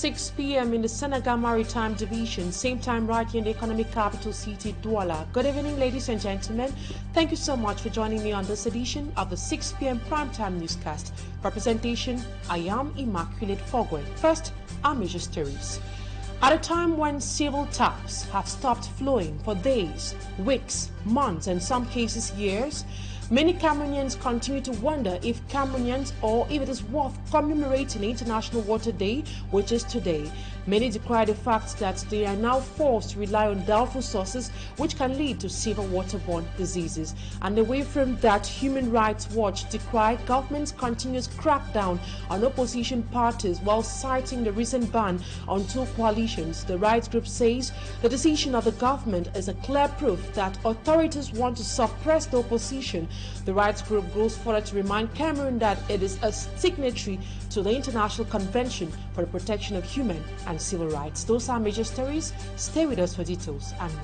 6 p.m. in the Senegal Maritime Division, same time right here in the economic capital city, Douala. Good evening, ladies and gentlemen. Thank you so much for joining me on this edition of the 6 p.m. primetime newscast. For presentation, I am Immaculate Fogwe. First, our major stories. At a time when civil taps have stopped flowing for days, weeks, months, and in some cases years, many Cameroonians continue to wonder if Cameroonians or if it is worth commemorating International Water Day, which is today. Many decry the fact that they are now forced to rely on doubtful sources which can lead to severe waterborne diseases. And away from that, Human Rights Watch decry government's continuous crackdown on opposition parties while citing the recent ban on two coalitions. The rights group says the decision of the government is a clear proof that authorities want to suppress the opposition. The rights group goes further to remind Cameroon that it is a signatory to the International Convention for the Protection of Human and Civil Rights. Those are major stories. Stay with us for details and more.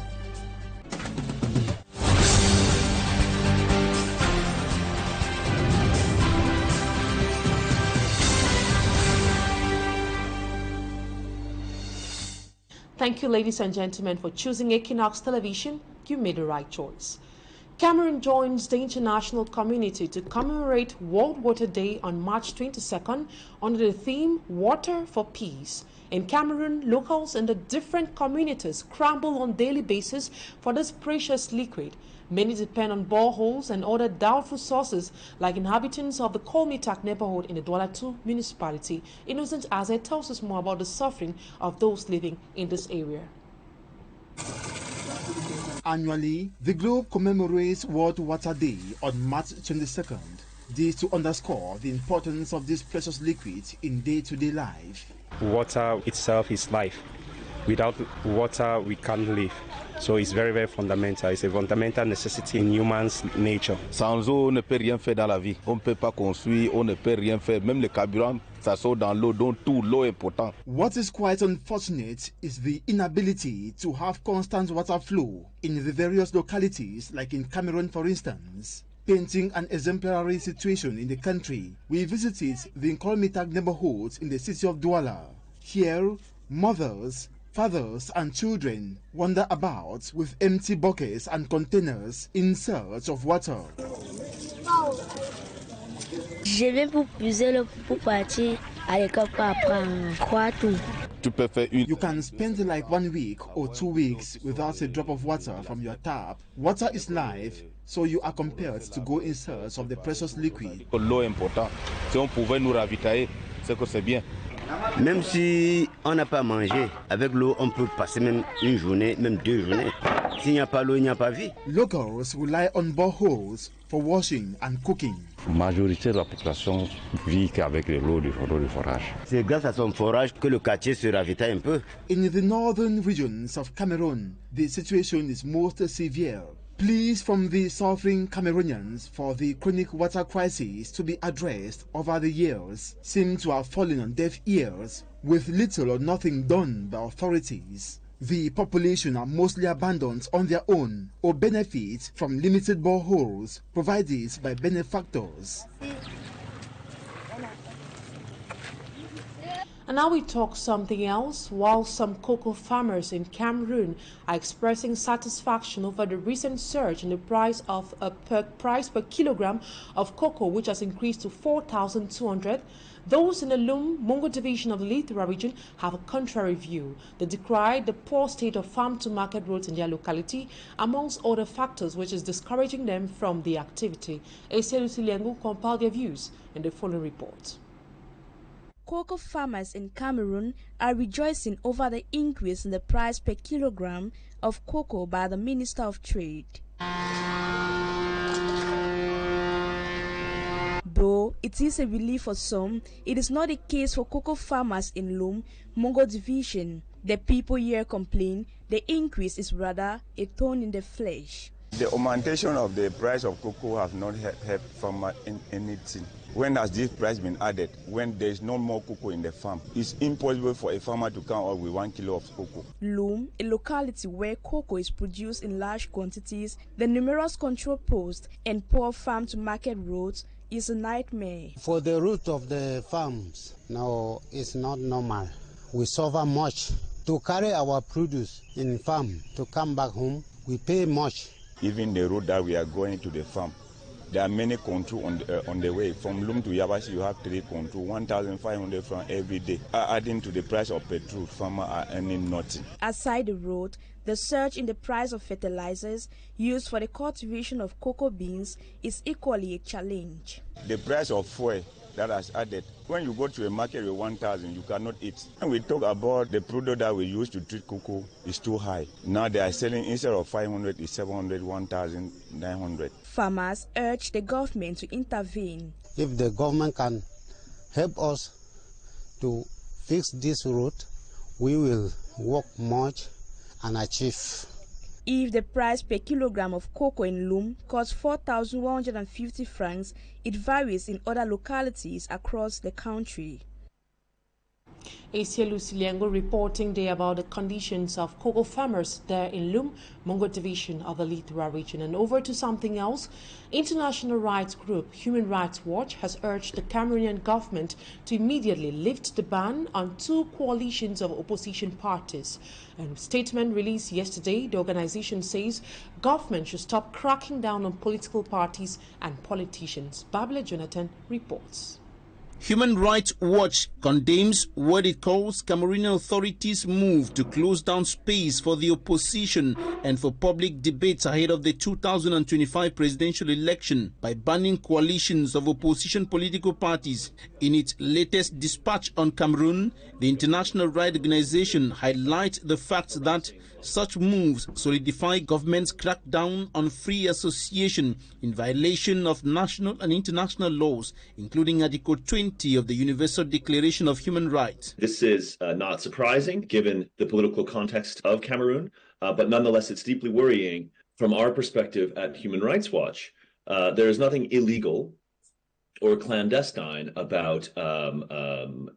Thank you, ladies and gentlemen, for choosing Equinoxe Television. You made the right choice. Cameroon joins the international community to commemorate World Water Day on March 22nd under the theme Water for Peace. In Cameroon, locals in the different communities scramble on a daily basis for this precious liquid. Many depend on boreholes and other doubtful sources, like inhabitants of the Kolmitak neighborhood in the Douala 2 municipality. Innocent Azet tells us more about the suffering of those living in this area. Annually, the globe commemorates World Water Day on March 22nd. This to underscore the importance of this precious liquid in day-to-day life. Water itself is life. Without water, we can't live. So it's very, very fundamental. It's a fundamental necessity in human's nature. Sans eau, on ne peut rien faire dans la vie. On ne peut pas construire, on ne peut rien faire. Même le carburant, ça sort dans l'eau, donc tout l'eau est important. What is quite unfortunate is the inability to have constant water flow in the various localities, like in Cameroon, for instance. Painting an exemplary situation in the country, we visited the Kolmitak neighborhood in the city of Douala. Here, mothers, fathers and children wander about with empty buckets and containers in search of water. Je viens pour puiser l'eau pour partir à l'école pour apprendre quoi tout. You can spend like 1 week or 2 weeks without a drop of water from your tap. Water is life, so you are compelled to go in search of the precious liquid. L'eau est importante. Si on pouvait nous ravitailler, c'est que c'est bien. Même si on n'a pas mangé, avec l'eau, on peut passer même une journée, même 2 journées. S'il n'y a pas l'eau, il n'y a pas vie. Locals rely on boreholes for washing and cooking. La majorité de la population vit qu'avec l'eau du forage. C'est grâce à son forage que le quartier se ravitaille un peu. In the northern regions of Cameroon, the situation is most severe. Pleas from the suffering Cameroonians for the chronic water crisis to be addressed over the years seem to have fallen on deaf ears, with little or nothing done by authorities. The population are mostly abandoned on their own or benefit from limited boreholes provided by benefactors. And now we talk something else. While some cocoa farmers in Cameroon are expressing satisfaction over the recent surge in the price per kilogram of cocoa, which has increased to 4,200, those in the Mungo division of the Lithura region have a contrary view. They decry the poor state of farm-to-market roads in their locality, amongst other factors which is discouraging them from the activity. Eselusi Liengu compiled their views in the following report. Cocoa farmers in Cameroon are rejoicing over the increase in the price per kilogram of cocoa by the Minister of Trade. Though it is a relief for some, it is not the case for cocoa farmers in Lum, Mungo division. The people here complain the increase is rather a thorn in the flesh. The augmentation of the price of cocoa has not helped farmers in anything. When has this price been added? When there is no more cocoa in the farm, it's impossible for a farmer to come up with 1 kilo of cocoa. Lum, a locality where cocoa is produced in large quantities, the numerous control posts and poor farm-to-market roads is a nightmare. For the route of the farms, now it's not normal. we suffer much. To carry our produce in farm to come back home, we pay much. Even the road that we are going to the farm, there are many control on the way. From Loom to Yabashi, you have 3 control, 1,500 francs every day. Adding to the price of petrol, farmers are earning nothing. Aside the road, the surge in the price of fertilizers used for the cultivation of cocoa beans is equally a challenge. The price of fuel that has added. When you go to a market with 1,000, you cannot eat. When we talk about the product that we use to treat cocoa, is too high. Now they are selling, instead of 500, it's 700, 1,900. Farmers urge the government to intervene. If the government can help us to fix this road, we will work much and achieve. If the price per kilogram of cocoa in Loom costs 4,150 francs, it varies in other localities across the country. Asia Luciliengo reporting there about the conditions of cocoa farmers there in Loom, Mongo division of the Lithura region. And over to something else, international rights group Human Rights Watch has urged the Cameroonian government to immediately lift the ban on 2 coalitions of opposition parties. In a statement released yesterday, the organization says government should stop cracking down on political parties and politicians. Babila Jonathan reports. Human Rights Watch condemns what it calls Cameroonian authorities' move to close down space for the opposition and for public debates ahead of the 2025 presidential election by banning coalitions of opposition political parties. In its latest dispatch on Cameroon, the International Rights Organization highlights the fact that such moves solidify government's crackdown on free association in violation of national and international laws, including Article 20 of the Universal Declaration of Human Rights. This is not surprising given the political context of Cameroon, but nonetheless it's deeply worrying from our perspective at Human Rights Watch. There is nothing illegal or clandestine about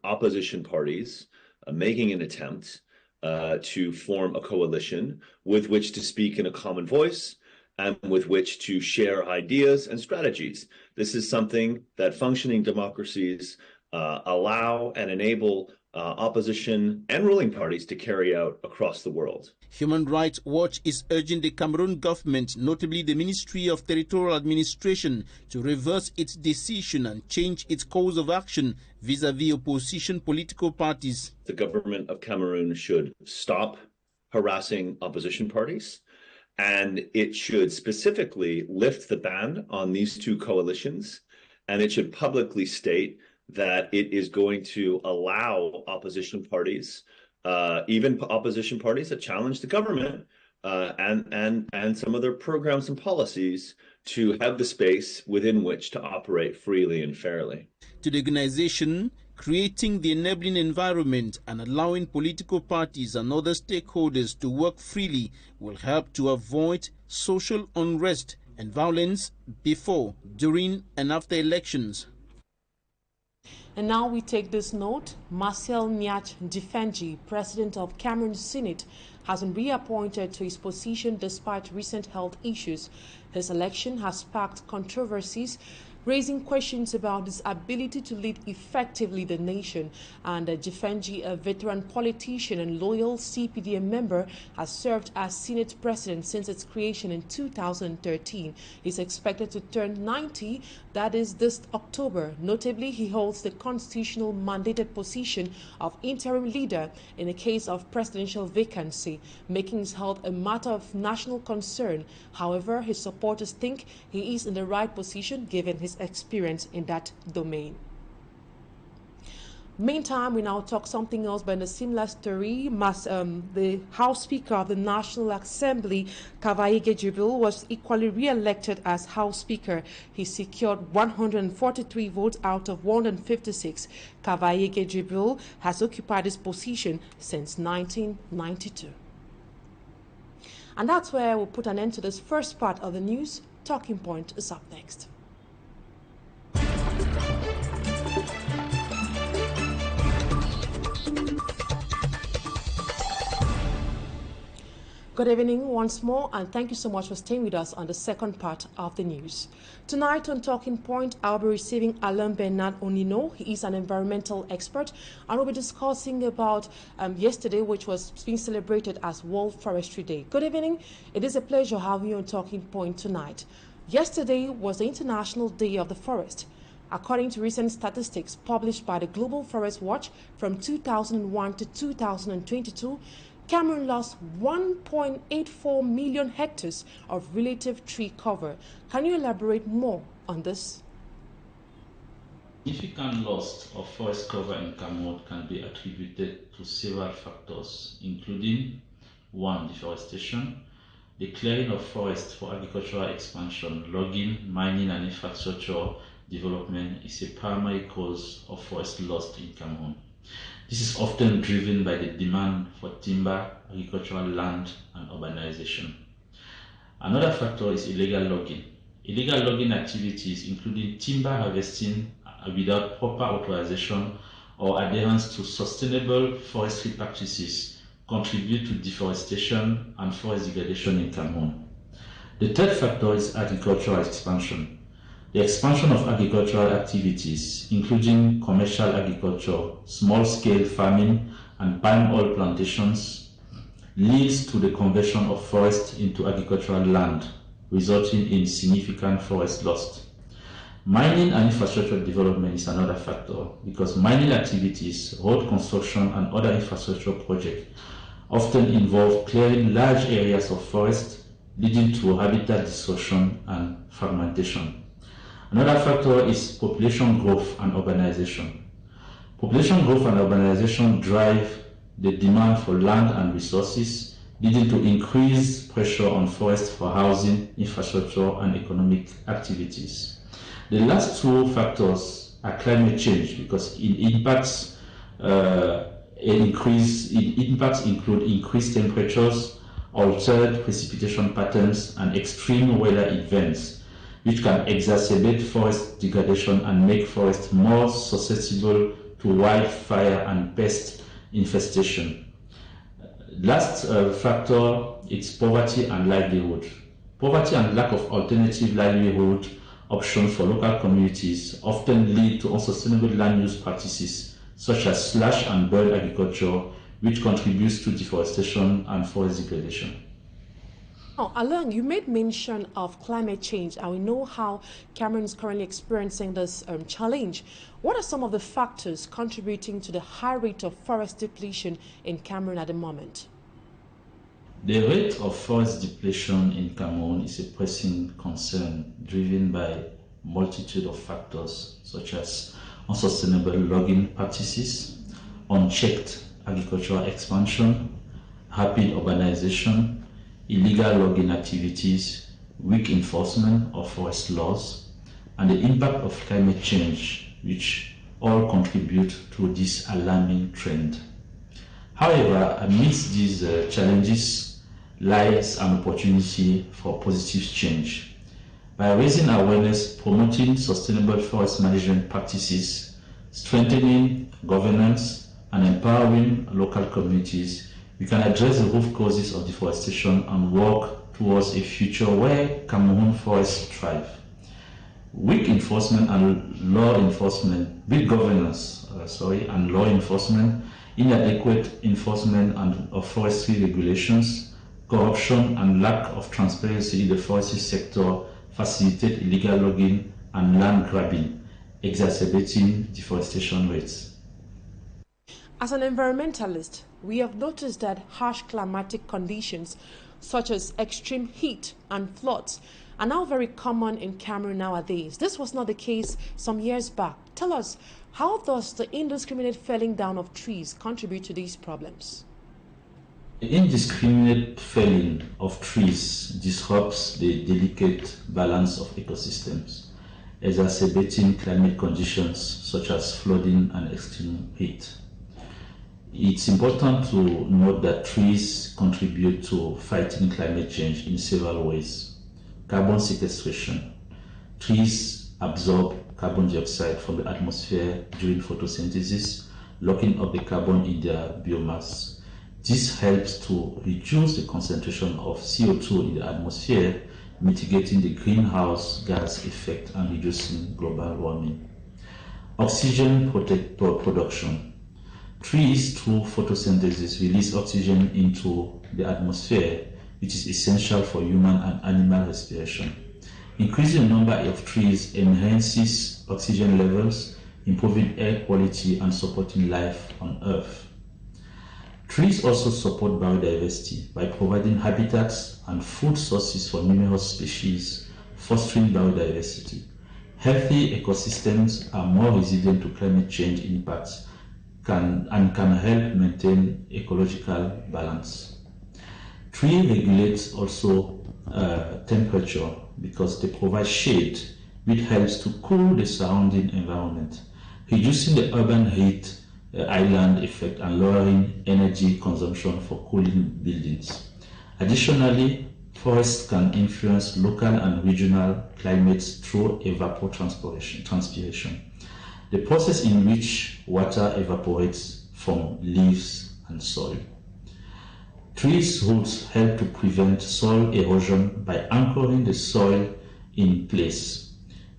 opposition parties making an attempt to form a coalition with which to speak in a common voice and with which to share ideas and strategies. This is something that functioning democracies allow and enable opposition and ruling parties to carry out across the world. Human Rights Watch is urging the Cameroon government, notably the Ministry of Territorial Administration, to reverse its decision and change its course of action vis-à-vis opposition political parties. The government of Cameroon should stop harassing opposition parties, and it should specifically lift the ban on these 2 coalitions, and it should publicly state that it is going to allow opposition parties, even opposition parties that challenge the government and some of their programs and policies, to have the space within which to operate freely and fairly. To the organization, creating the enabling environment and allowing political parties and other stakeholders to work freely will help to avoid social unrest and violence before, during, and after elections. And now we take this note. Marcel Nyach Defenji, president of Cameroon Senate, has been reappointed to his position despite recent health issues. His election has sparked controversies, raising questions about his ability to lead effectively the nation. And Defenji, a veteran politician and loyal CPDM member, has served as Senate president since its creation in 2013. He's expected to turn 90, that is this October. Notably, he holds the constitutional mandated position of interim leader in a case of presidential vacancy, making his health a matter of national concern. However, his supporters think he is in the right position given his experience in that domain. Meantime, we now talk something else, but in a similar story. The House Speaker of the National Assembly, Kavaye Jibril, was equally re-elected as House Speaker. He secured 143 votes out of 156. Kavaye Jibril has occupied his position since 1992. And that's where we'll put an end to this first part of the news. Talking Point is up next. Good evening once more, and thank you so much for staying with us on the second part of the news. Tonight on Talking Point, I'll be receiving Alain Bernard Onino. He is an environmental expert, and we'll be discussing about yesterday, which was being celebrated as World Forestry Day. Good evening. It is a pleasure having you on Talking Point tonight. Yesterday was the International Day of the Forest. According to recent statistics published by the Global Forest Watch from 2001 to 2022, Cameroon lost 1.84 million hectares of relative tree cover. Can you elaborate more on this? Significant loss of forest cover in Cameroon can be attributed to several factors, including 1. Deforestation. The clearing of forests for agricultural expansion, logging, mining and infrastructure development is a primary cause of forest loss in Cameroon. This is often driven by the demand for timber, agricultural land, and urbanization. Another factor is illegal logging. Illegal logging activities, including timber harvesting without proper authorization or adherence to sustainable forestry practices, contribute to deforestation and forest degradation in Cameroon. The third factor is agricultural expansion. The expansion of agricultural activities, including commercial agriculture, small-scale farming, and palm oil plantations, leads to the conversion of forest into agricultural land, resulting in significant forest loss. Mining and infrastructure development is another factor because mining activities, road construction, and other infrastructure projects often involve clearing large areas of forest, leading to habitat destruction and fragmentation. Another factor is population growth and urbanization. Population growth and urbanization drive the demand for land and resources, leading to increased pressure on forests for housing, infrastructure, and economic activities. The last two factors are climate change because it impacts include increased temperatures, altered precipitation patterns, and extreme weather events, which can exacerbate forest degradation and make forests more susceptible to wildfire and pest infestation. Last factor is poverty and livelihood. Poverty and lack of alternative livelihood options for local communities often lead to unsustainable land use practices such as slash and burn agriculture, which contributes to deforestation and forest degradation. Now, Alain, you made mention of climate change, and we know how Cameroon is currently experiencing this challenge. What are some of the factors contributing to the high rate of forest depletion in Cameroon at the moment? The rate of forest depletion in Cameroon is a pressing concern driven by a multitude of factors such as unsustainable logging practices, unchecked agricultural expansion, rapid urbanization, illegal logging activities, weak enforcement of forest laws, and the impact of climate change, which all contribute to this alarming trend. However, amidst these challenges lies an opportunity for positive change. By raising awareness, promoting sustainable forest management practices, strengthening governance, and empowering local communities, we can address the root causes of deforestation and work towards a future where Cameroon forests thrive. Weak enforcement and law enforcement, weak governance, and law enforcement, inadequate enforcement of forestry regulations, corruption and lack of transparency in the forestry sector facilitate illegal logging and land grabbing, exacerbating deforestation rates. As an environmentalist, we have noticed that harsh climatic conditions such as extreme heat and floods are now very common in Cameroon nowadays. This was not the case some years back. Tell us, how does the indiscriminate felling down of trees contribute to these problems? The indiscriminate felling of trees disrupts the delicate balance of ecosystems, exacerbating climate conditions such as flooding and extreme heat. It's important to note that trees contribute to fighting climate change in several ways. Carbon sequestration. Trees absorb carbon dioxide from the atmosphere during photosynthesis, locking up the carbon in their biomass. This helps to reduce the concentration of CO2 in the atmosphere, mitigating the greenhouse gas effect and reducing global warming. Oxygen production. Trees, through photosynthesis, release oxygen into the atmosphere, which is essential for human and animal respiration. Increasing the number of trees enhances oxygen levels, improving air quality and supporting life on Earth. Trees also support biodiversity by providing habitats and food sources for numerous species, fostering biodiversity. Healthy ecosystems are more resilient to climate change impacts and can help maintain ecological balance. Trees regulate also temperature because they provide shade, which helps to cool the surrounding environment, reducing the urban heat island effect and lowering energy consumption for cooling buildings. Additionally, forests can influence local and regional climates through evapotranspiration, the process in which water evaporates from leaves and soil. Trees' roots help to prevent soil erosion by anchoring the soil in place.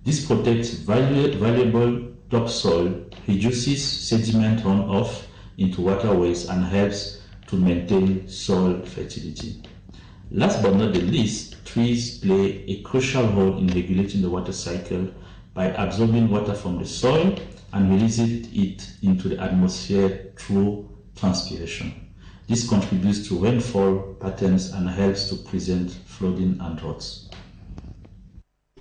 This protects valuable topsoil, reduces sediment runoff into waterways, and helps to maintain soil fertility. Last but not the least, trees play a crucial role in regulating the water cycle by absorbing water from the soil and releasing it into the atmosphere through transpiration. This contributes to rainfall patterns and helps to prevent flooding and droughts.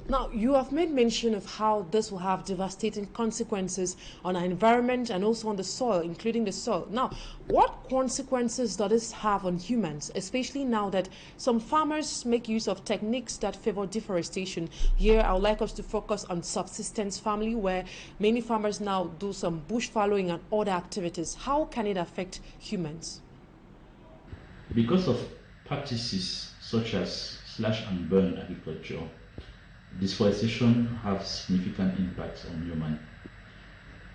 Now, you have made mention of how this will have devastating consequences on our environment and also on the soil, including the soil. Now, what consequences does this have on humans, especially now that some farmers make use of techniques that favor deforestation? Here, I would like us to focus on subsistence farming, where many farmers now do some bush fallowing and other activities. How can it affect humans? Because of practices such as slash and burn agriculture, deforestation has significant impacts on humans.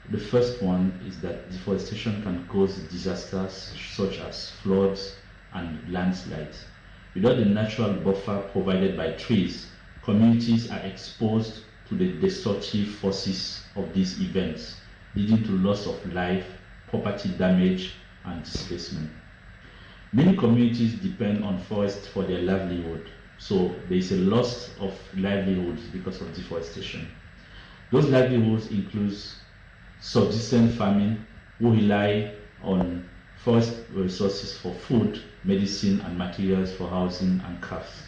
The first one is that deforestation can cause disasters such as floods and landslides. Without the natural buffer provided by trees, communities are exposed to the destructive forces of these events, leading to loss of life, property damage, and displacement. Many communities depend on forests for their livelihood, so there is a loss of livelihoods because of deforestation. Those livelihoods include subsistence farming, who rely on forest resources for food, medicine, and materials for housing and crafts.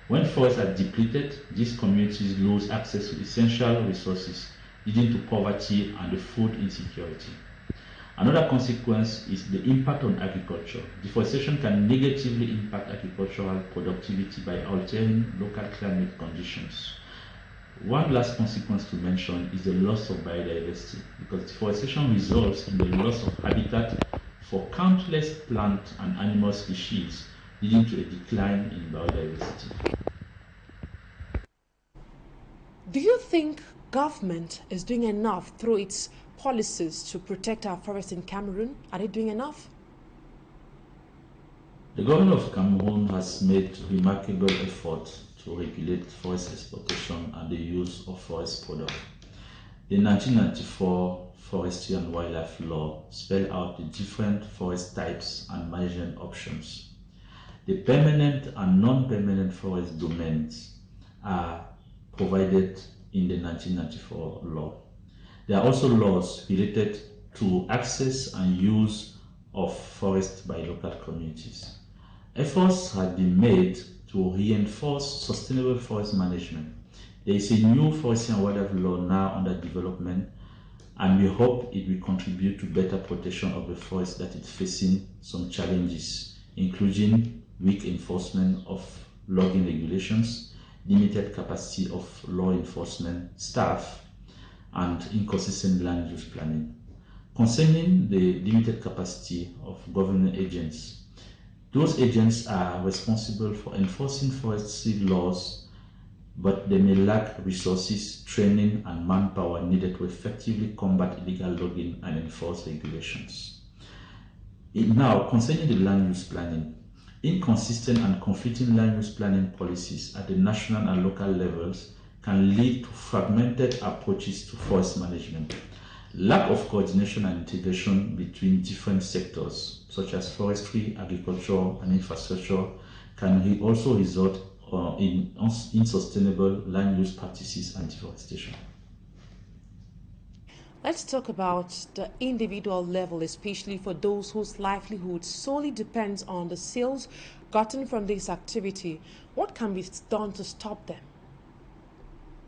When forests are depleted, these communities lose access to essential resources, leading to poverty and the food insecurity. Another consequence is the impact on agriculture. Deforestation can negatively impact agricultural productivity by altering local climate conditions. One last consequence to mention is the loss of biodiversity, because deforestation results in the loss of habitat for countless plant and animal species, leading to a decline in biodiversity. Do you think government is doing enough through its policies to protect our forests in Cameroon? Are they doing enough? The government of Cameroon has made remarkable efforts to regulate forest exploitation and the use of forest products. The 1994 Forestry and Wildlife Law spelled out the different forest types and management options. The permanent and non-permanent forest domains are provided in the 1994 law. There are also laws related to access and use of forests by local communities. Efforts have been made to reinforce sustainable forest management. There is a new forestry and wildlife law now under development, and we hope it will contribute to better protection of the forest that is facing some challenges, including weak enforcement of logging regulations, limited capacity of law enforcement staff, and inconsistent land use planning. Concerning the limited capacity of government agents, those agents are responsible for enforcing forestry laws, but they may lack resources, training, and manpower needed to effectively combat illegal logging and enforce regulations. Now, concerning the land use planning, inconsistent and conflicting land use planning policies at the national and local levels can lead to fragmented approaches to forest management. Lack of coordination and integration between different sectors, such as forestry, agriculture, and infrastructure, can also result in unsustainable land use practices and deforestation. Let's talk about the individual level, especially for those whose livelihood solely depends on the sales gotten from this activity. What can be done to stop them?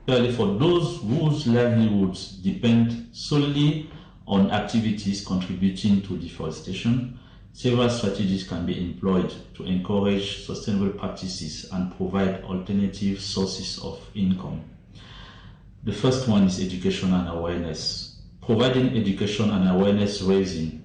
Clearly, for those whose livelihoods depend solely on activities contributing to deforestation, several strategies can be employed to encourage sustainable practices and provide alternative sources of income. The first one is education and awareness. Providing education and awareness raising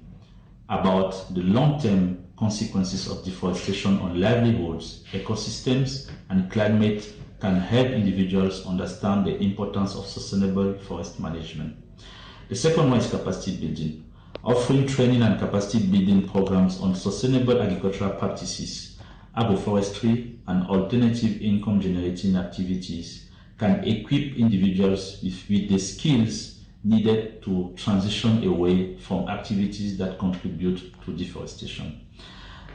about the long-term consequences of deforestation on livelihoods, ecosystems, and climate can help individuals understand the importance of sustainable forest management. The second one is capacity building. Offering training and capacity building programs on sustainable agricultural practices, agroforestry, and alternative income generating activities can equip individuals with the skills needed to transition away from activities that contribute to deforestation.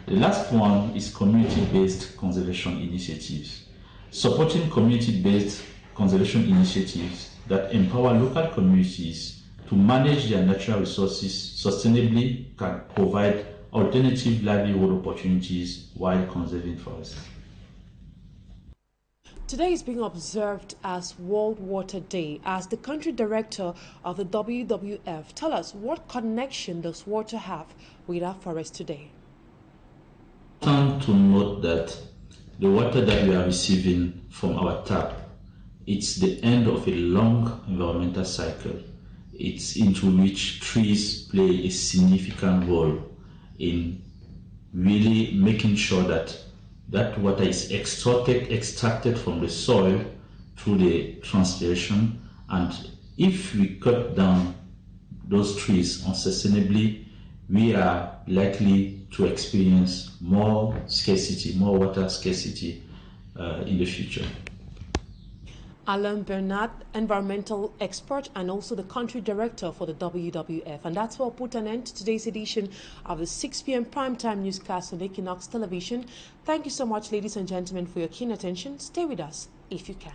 The last one is community-based conservation initiatives. Supporting community-based conservation initiatives that empower local communities to manage their natural resources sustainably can provide alternative livelihood opportunities while conserving forests. Today is being observed as World Water Day. As the country director of the WWF, tell us, what connection does water have with our forest today? Important to note that the water that we are receiving from our tap, it's the end of a long environmental cycle. It's into which trees play a significant role in really making sure that that water is extracted from the soil through the transpiration, and if we cut down those trees unsustainably, we are likely to experience more water scarcity in the future. Alain Bernard, environmental expert and also the country director for the WWF. And that's what put an end to today's edition of the 6 p.m. primetime newscast on Equinoxe Television. Thank you so much, ladies and gentlemen, for your keen attention. Stay with us if you can.